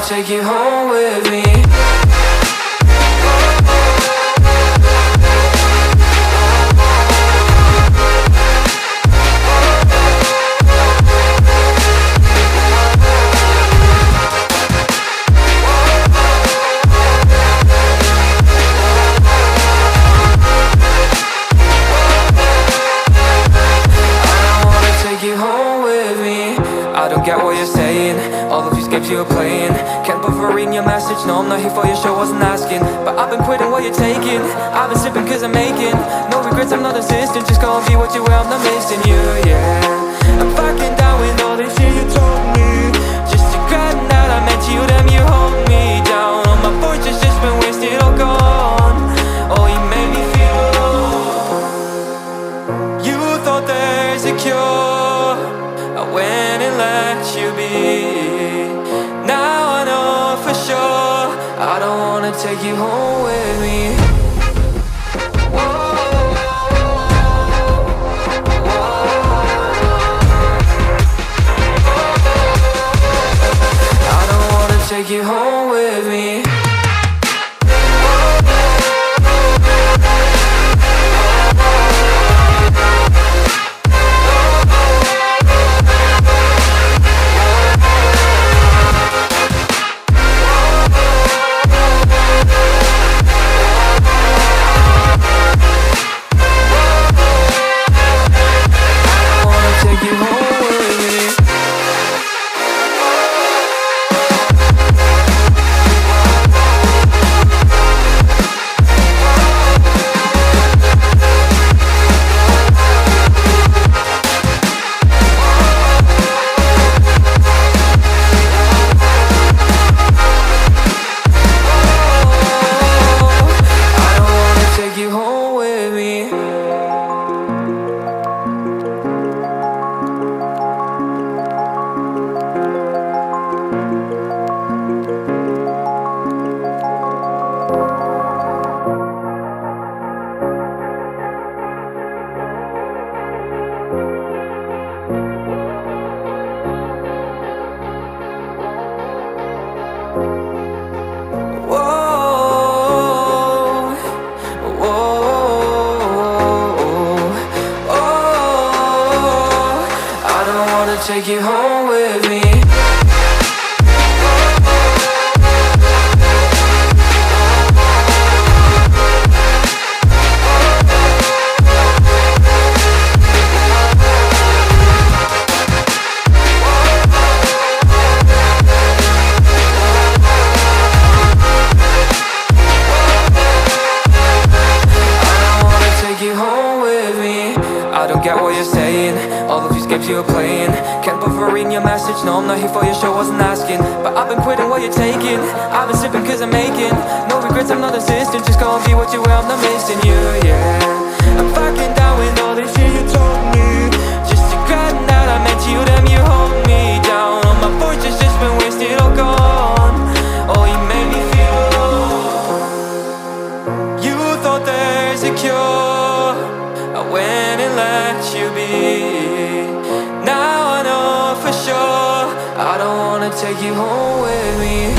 take you home with me. I don't get what you're saying, all of these games you're playing. Can't bother reading your message, no I'm not here for your show, wasn't asking. But I've been quitting what you're taking, I've been sipping cause I'm making no regrets, I'm not assistant, just go and be what you were, I'm not missing you, yeah. I'm fucking down with all this shit you told me, just to regret that I met you, damn you hold me down. All my fortune's just been wasted, all gone. Oh, you made me feel alone. You thought there's a cure, I went and let you be. Now I know for sure I don't wanna take you home with me. I don't wanna take you home with me. Take you home with me. I don't get what you're saying, all of these games you're playing. Can't bother reading your message, no I'm not here for your show, wasn't asking. But I've been quitting what you're taking, I've been sipping cause I'm making no regrets, I'm not assistant, just go and be what you were, I'm not missing you, yeah. I'm fucking down with all this shit you told me, just to regret that I met you, damn you hold me down. All my fortune's just been wasted, all gone. Oh, you made me feel alone. You thought there's a cure, I went and let you be. Now I know for sure I don't wanna take you home with me.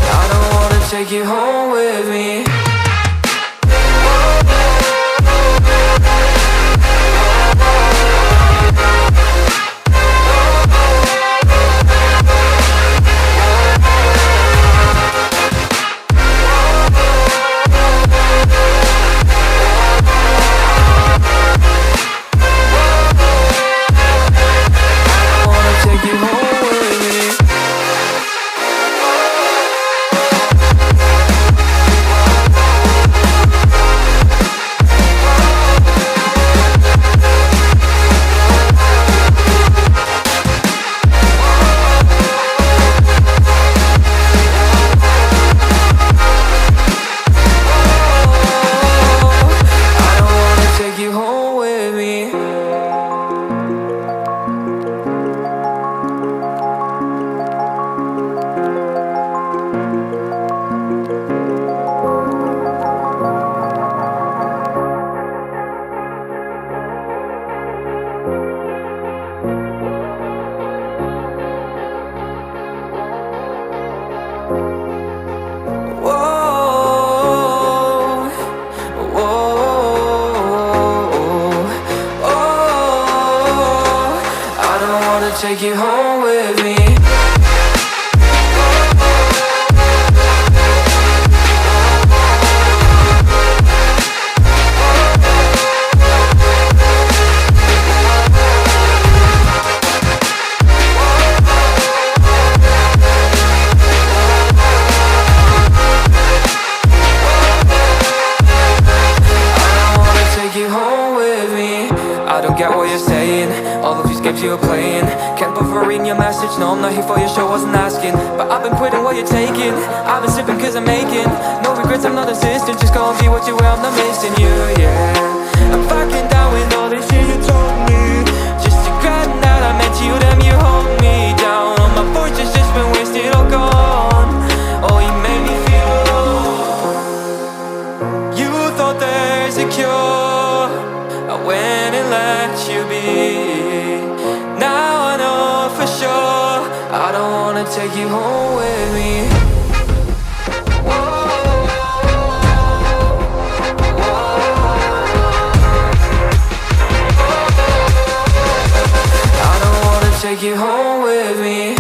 I don't wanna take you home with me. don't wanna take you home with me. I don't get what you're saying. All of these games you're playing. Can't bother reading your message. No, I'm not here for your show, wasn't asking. But I've been quitting what you're taking. I've been sipping cause I'm making no regrets, I'm not assistant. Just go and be what you were, I'm not missing you, yeah. I'm fucking down with all this shit you told me. Just regretting that I meant you, damn you hold me down. All my fortune's just been wasted, all gone. Oh, you made me feel alone. You thought there's a cure, I went and let you be. Now I know for sure I don't wanna take you home with me. I don't wanna take you home with me.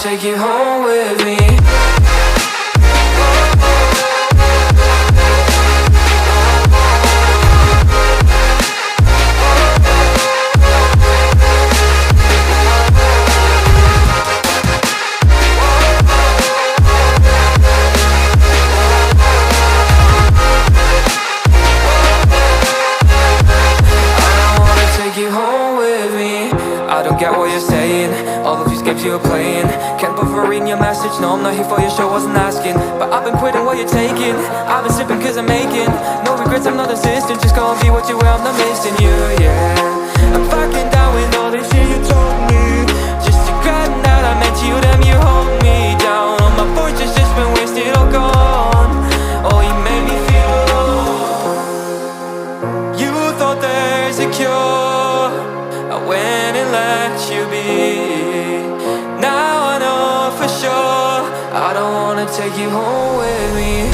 Take you home with me. I don't get what you're saying. All of these games you're playing. Can't bother reading your message. No, I'm not here for your show, wasn't asking. But I've been quitting what you're taking. I've been sipping cause I'm making no regrets, I'm not assistant. Just go and be what you were, I'm not missing you, yeah. I'm fucking down with all this shit you told me. Just regretting that I meant you, damn you hold me down. All my fortune's just been wasted, all gone. Oh, you made me feel alone. You thought there's a cure, I went and let you be. Now I know for sure I don't wanna take you home with me.